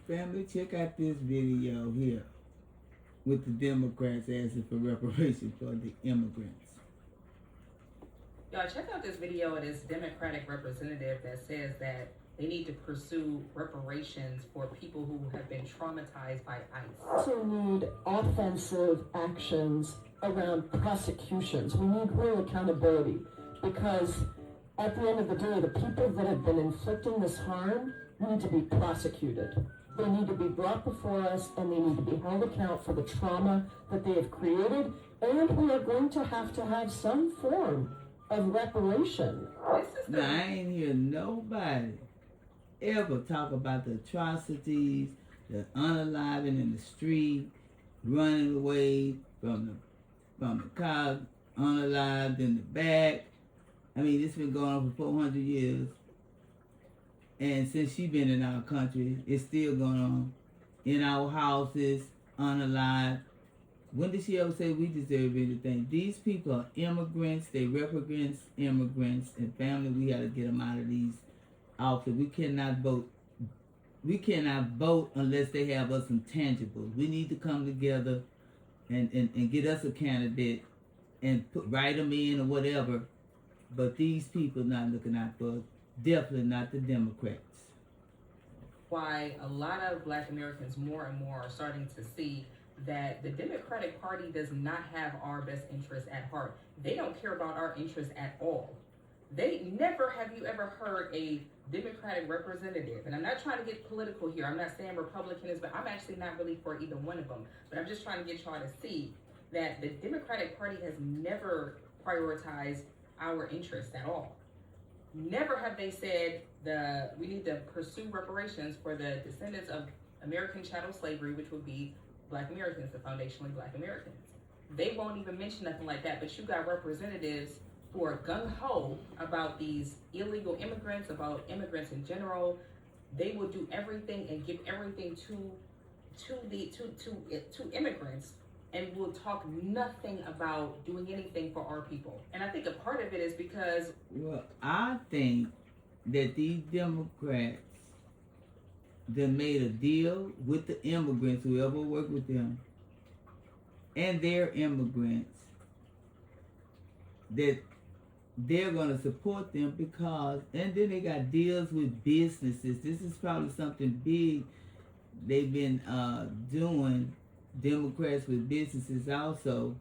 Family, check out this video here with the Democrats asking for reparations for the immigrants. Y'all check out this video of this Democratic representative that says that they need to pursue reparations for people who have been traumatized by ICE. We also need offensive actions around prosecutions. We need real accountability because at the end of the day, the people that have been inflicting this harm need to be prosecuted. They need to be brought before us and they need to be held account for the trauma that they have created, and we are going to have some form of reparation. Now, I ain't hear nobody ever talk about the atrocities, the unaliving in the street, running away from the cops, unalived in the back. I mean, it's been going on for 400 years. And since she been in our country, it's still going on. In our houses, unalived. When did she ever say we deserve anything? These people are immigrants. They represent immigrants and family. We got to get them out of these offices. We cannot vote. We cannot vote unless they have us some tangibles. We need to come together and get us a candidate and write them in or whatever. But these people not looking out for us. Definitely not the Democrats. Why a lot of Black Americans more and more are starting to see that the Democratic Party does not have our best interests at heart. They don't care about our interests at all. They never have you ever heard a Democratic representative, and I'm not trying to get political here. I'm not saying Republican is, but I'm actually not really for either one of them. But I'm just trying to get y'all to see that the Democratic Party has never prioritized our interests at all. Never have they said we need to pursue reparations for the descendants of American chattel slavery, which would be Black Americans, the foundationally Black Americans. They won't even mention nothing like that, but you got representatives who are gung-ho about these illegal immigrants, about immigrants in general. They will do everything and give everything to immigrants, and will talk nothing about doing anything for our people. And I think a part of it is because... Well, I think that these Democrats that made a deal with the immigrants, whoever worked with them, and their immigrants, that they're going to support them because, and then they got deals with businesses. This is probably something big they've been doing, Democrats with businesses also.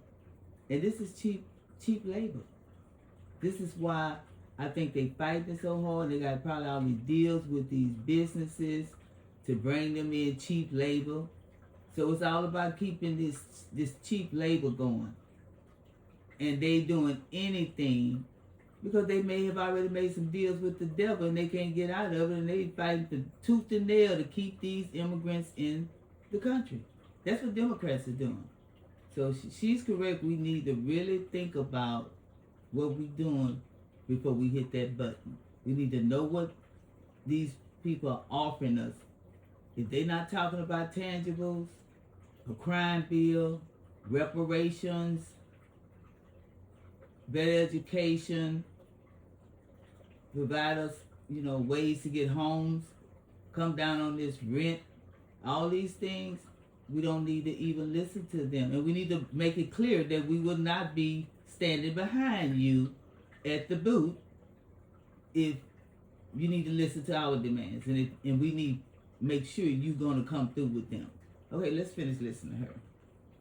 And this is cheap labor. This is why I think they fighting so hard. They got probably all these deals with these businesses to bring them in cheap labor. So it's all about keeping this cheap labor going. And they doing anything because they may have already made some deals with the devil and they can't get out of it, and they fighting for tooth and nail to keep these immigrants in the country. That's what Democrats are doing. So she's correct. We need to really think about what we're doing before we hit that button. We need to know what these people are offering us. If they're not talking about tangibles, a crime bill, reparations, better education, provide us, ways to get homes, come down on this rent, all these things, we don't need to even listen to them. And we need to make it clear that we will not be standing behind you at the booth if you need to listen to our demands. And we need to make sure you're going to come through with them. Okay, let's finish listening to her.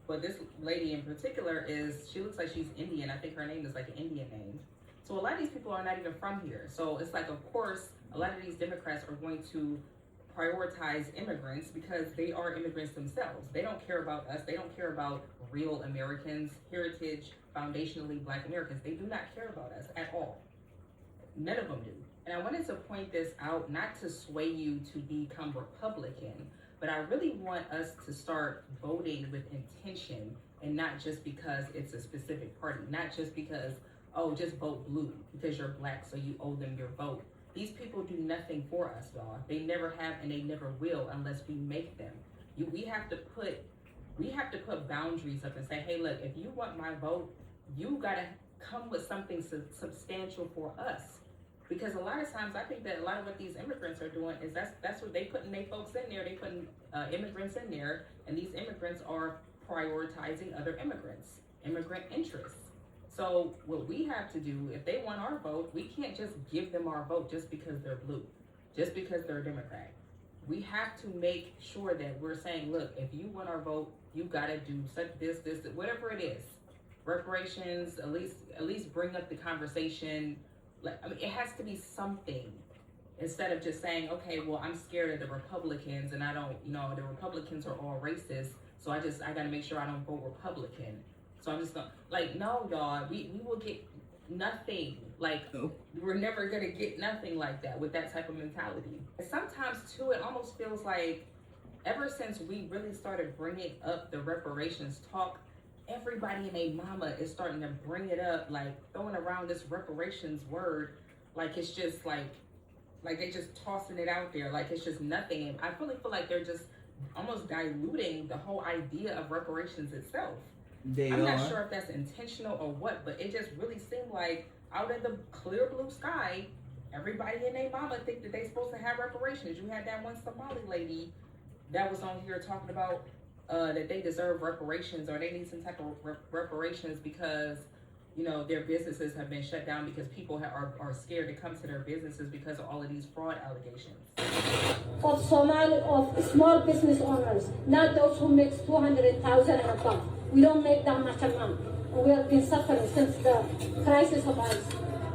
But this lady in particular she looks like she's Indian. I think her name is like an Indian name. So a lot of these people are not even from here. So it's like, of course, a lot of these Democrats are going to prioritize immigrants because they are immigrants themselves. They don't care about us. They don't care about real Americans, heritage, foundationally Black Americans. They do not care about us at all. None of them do. And I wanted to point this out, not to sway you to become Republican, but I really want us to start voting with intention and not just because it's a specific party, not just because, just vote blue because you're Black, so you owe them your vote. These people do nothing for us, y'all. They never have and they never will unless we make them. We have to put boundaries up and say, hey, look, if you want my vote, you gotta come with something substantial for us. Because a lot of times I think that a lot of what these immigrants are doing is that's what they putting their folks in there. They putting immigrants in there, and these immigrants are prioritizing other immigrants, immigrant interests. So what we have to do, if they want our vote, we can't just give them our vote just because they're blue, just because they're a Democrat. We have to make sure that we're saying, look, if you want our vote, you gotta do such this, whatever it is. Reparations, at least bring up the conversation. Like, I mean, it has to be something instead of just saying, okay, well, I'm scared of the Republicans and I don't, the Republicans are all racist, so I gotta make sure I don't vote Republican. So I'm just gonna, like, no, y'all, we will get nothing. Like, we're never gonna get nothing like that with that type of mentality. And sometimes too, it almost feels like ever since we really started bringing up the reparations talk, everybody and their mama is starting to bring it up, like throwing around this reparations word, like it's just like they just tossing it out there, like it's just nothing. And I really feel like they're just almost diluting the whole idea of reparations itself. I'm not sure if that's intentional or what, but it just really seemed like out of the clear blue sky, everybody and their mama think that they're supposed to have reparations. You had that one Somali lady that was on here talking about that they deserve reparations, or they need some type of reparations because their businesses have been shut down because people are scared to come to their businesses because of all of these fraud allegations. Of small business owners, not those who make 200,000 and above. We don't make that much amount, and we have been suffering since the crisis of ICE.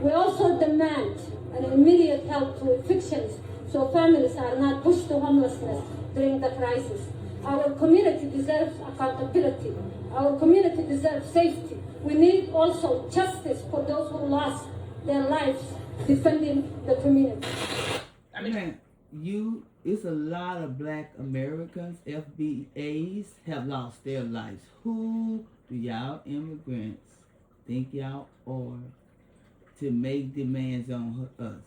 We also demand an immediate help to evictions so families are not pushed to homelessness during the crisis. Our community deserves accountability. Our community deserves safety. We need also justice for those who lost their lives defending the community. I mean, it's a lot of Black Americans, FBAs, have lost their lives. Who do y'all immigrants think y'all are to make demands on us?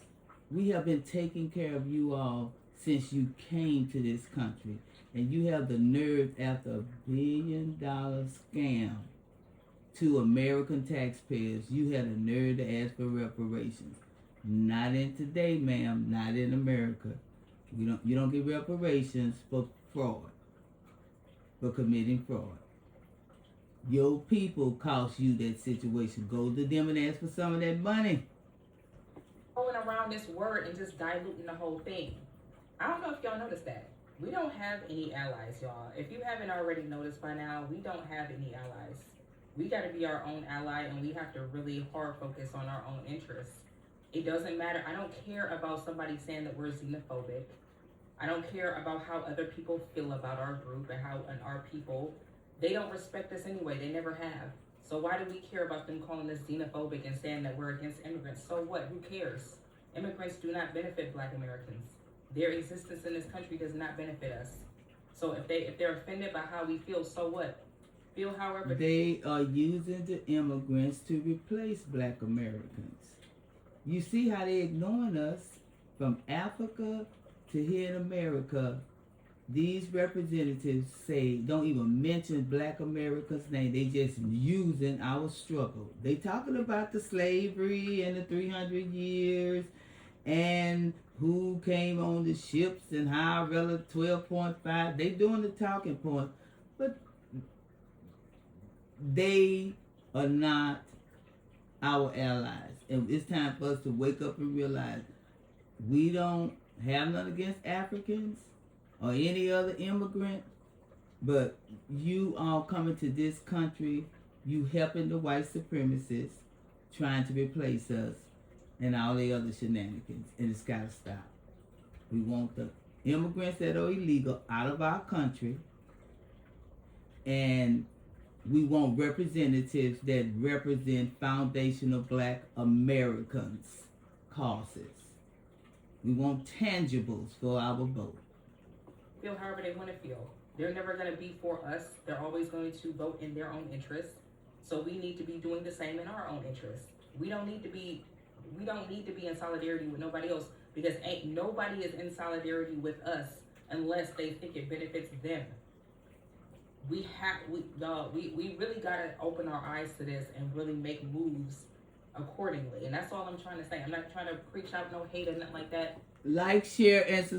We have been taking care of you all since you came to this country. And you have the nerve, after $1 billion scam to American taxpayers, you had a nerve to ask for reparations. Not in today, ma'am. Not in America. You don't get reparations for fraud, for committing fraud. Your people cost you that situation. Go to them and ask for some of that money. Going around this word and just diluting the whole thing. I don't know if y'all noticed that. We don't have any allies, y'all. If you haven't already noticed by now, we don't have any allies. We got to be our own ally, and we have to really hard focus on our own interests. It doesn't matter. I don't care about somebody saying that we're xenophobic. I don't care about how other people feel about our group and our people. They don't respect us anyway. They never have. So why do we care about them calling us xenophobic and saying that we're against immigrants? So what? Who cares? Immigrants do not benefit Black Americans. Their existence in this country does not benefit us. So if they're offended by how we feel, so what? Feel however. They are using the immigrants to replace Black Americans. You see how they ignoring us from Africa to here in America. These representatives don't even mention Black Americans' name. They just using our struggle. They talking about the slavery and the 300 years and who came on the ships and how relative 12.5. They doing the talking point, but they are not our allies. And it's time for us to wake up and realize we don't have nothing against Africans or any other immigrant, but you all coming to this country, you helping the white supremacists trying to replace us and all the other shenanigans, and it's got to stop. We want the immigrants that are illegal out of our country, and we want representatives that represent foundational Black Americans' causes. We want tangibles for our vote. Feel however they want to feel. They're never going to be for us. They're always going to vote in their own interest. So we need to be doing the same in our own interest. We don't need to be in solidarity with nobody else, because ain't nobody is in solidarity with us unless they think it benefits them. We really gotta open our eyes to this and really make moves accordingly. And that's all I'm trying to say. I'm not trying to preach out no hate or nothing like that. Like, share, and subscribe.